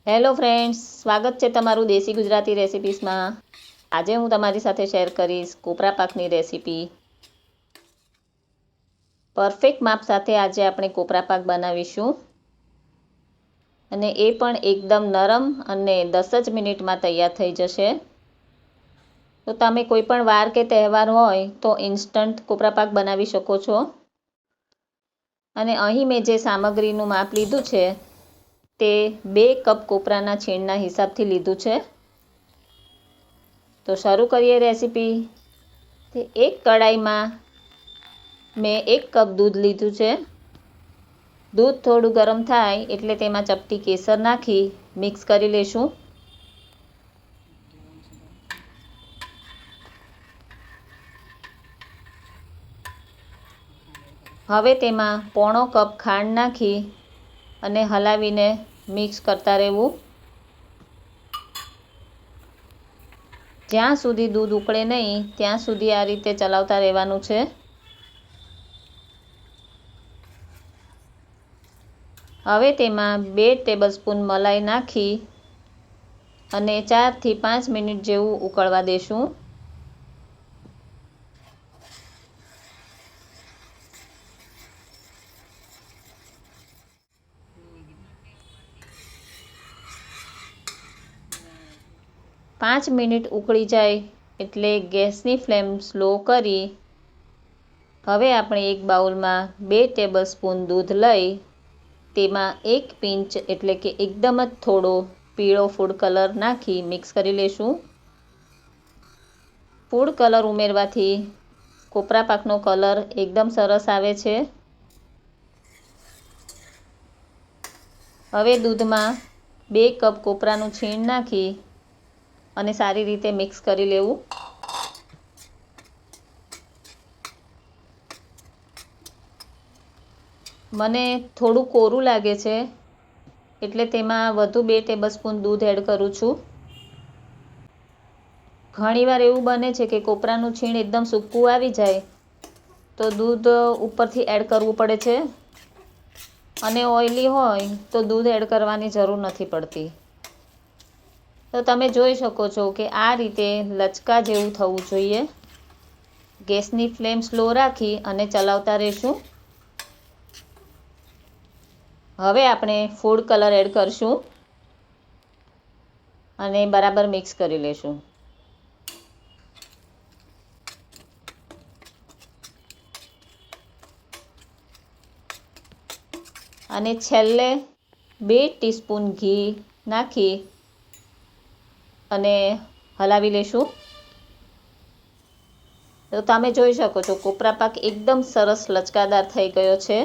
Hello friends, સ્વાગત છે તમારું દેશી ગુજરાતી રેસિપીસમાં। આજે હું તમારી સાથે શેર કરીશ કોપરા પાકની રેસિપી। પરફેક્ટ માપ સાથે આજે આપણે કોપરા પાક બનાવીશું અને એ પણ એકદમ નરમ અને 10 જ મિનિટમાં તૈયાર થઈ જશે। તો તમે કોઈ પણ વાર કે તહેવાર હોય તો ઇન્સ્ટન્ટ કોપરા પાક બનાવી શકો છો। અને અહીં મેં જે સામગ્રીનું માપ લીધું છે તે 2 કપ કોપરાના છીણના હિસાબથી લીધું છે। તો શરૂ કરીએ રેસીપી। તે એક કડાઈમાં મેં 1 કપ દૂધ લીધું છે। દૂધ થોડું ગરમ થાય એટલે તેમાં ચપટી કેસર નાખી મિક્સ કરી લેશું। હવે તેમાં પોણો કપ ખાંડ નાખી અને હલાવીને મિક્સ કરતા રહેવું। જ્યાં સુધી દૂધ ઉકળે નહીં ત્યાં સુધી આ રીતે ચલાવતા રહેવાનું છે। હવે તેમાં 2 ટેબલસ્પૂન મલાઈ નાખી અને 4 થી 5 મિનિટ જેવું ઉકળવા દેશું। પાંચ મિનિટ ઉકળી જાય એટલે ગેસની ફ્લેમ સ્લો કરી હવે આપણે એક બાઉલમાં 2 ટેબલસ્પૂન દૂધ લઈ તેમાં 1 પિંચ એટલે કે એકદમ જ થોડો પીળો ફૂડ કલર નાખી મિક્સ કરી લેશું। ફૂડ કલર ઉમેરવાથી કોપરા પાકનો કલર એકદમ સરસ આવે છે। હવે દૂધમાં 2 કપ કોપરાનું છીણ નાખી અને સારી રીતે મિક્સ કરી લેવું। મને થોડું કોરું લાગે છે એટલે તેમાં વધુ 2 ટેબલસ્પૂન દૂધ એડ કરું છું। ઘણીવાર એવું બને છે કે કોપરાનું છીણ એકદમ સૂકું આવી જાય તો દૂધ ઉપરથી એડ કરવું પડે છે અને ઓઇલી હોય તો દૂધ એડ કરવાની જરૂર નથી પડતી। તો તમે જોઈ શકો છો કે આ રીતે લચકા જેવું થવું જોઈએ। ગેસની ફ્લેમ સ્લો રાખી અને ચલાવતા રહીશું। હવે આપણે ફૂડ કલર એડ કરશું અને બરાબર મિક્સ કરી લેશું। અને છેલ્લે 2 ટીસ્પૂન ઘી નાખી અને હલાવી લેશું। તો તમે જોઈ શકો છો કોપરા પાક એકદમ સરસ લચકાદાર થઈ ગયો છે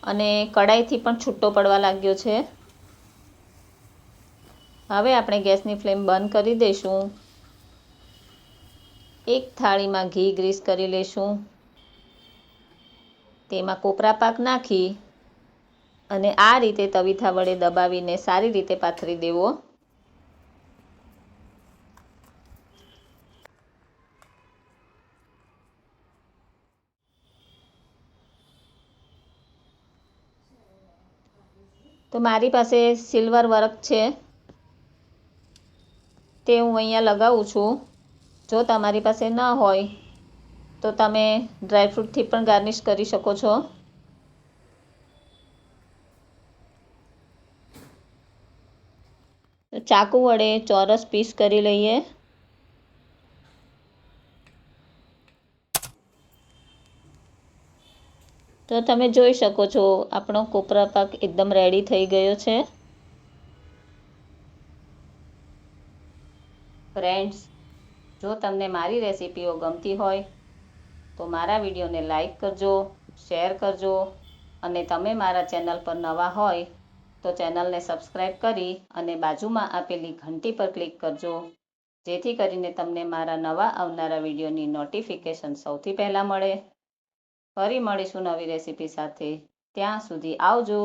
અને કડાઈથી પણ છૂટો પડવા લાગ્યો છે। હવે આપણે ગેસની ફ્લેમ બંધ કરી દઈશું। એક થાળીમાં ઘી ગ્રીસ કરી લેશું। તેમાં કોપરા પાક નાખી અને આ રીતે તવીથા વડે દબાવીને સારી રીતે પાથરી દેવો। તો મારી પાસે સિલ્વર વર્ક છે તે હું અહીંયા લગાવું છું। જો તમારી પાસે ન હોય તો તમે ડ્રાયફ્રૂટથી પણ ગાર્નિશ કરી શકો છો। ચાકુ વડે ચોરસ પીસ કરી લઈએ। તો તમે જોઈ શકો છો આપણો કોપરા પાક એકદમ રેડી થઈ ગયો છે। ફ્રેન્ડ્સ, જો તમને મારી રેસિપીઓ ગમતી હોય તો મારા વિડીયોને લાઈક કરજો, શેર કરજો અને તમે મારા ચેનલ પર નવા હોય તો ચેનલને સબસ્ક્રાઈબ કરી અને બાજુમાં આપેલી ઘંટી પર ક્લિક કરજો જેથી કરીને તમને મારા નવા આવનારા વિડીયોની નોટિફિકેશન સૌથી પહેલાં મળે। ફરી મળીશું નવી રેસિપી સાથે। ત્યાં સુધી આવજો।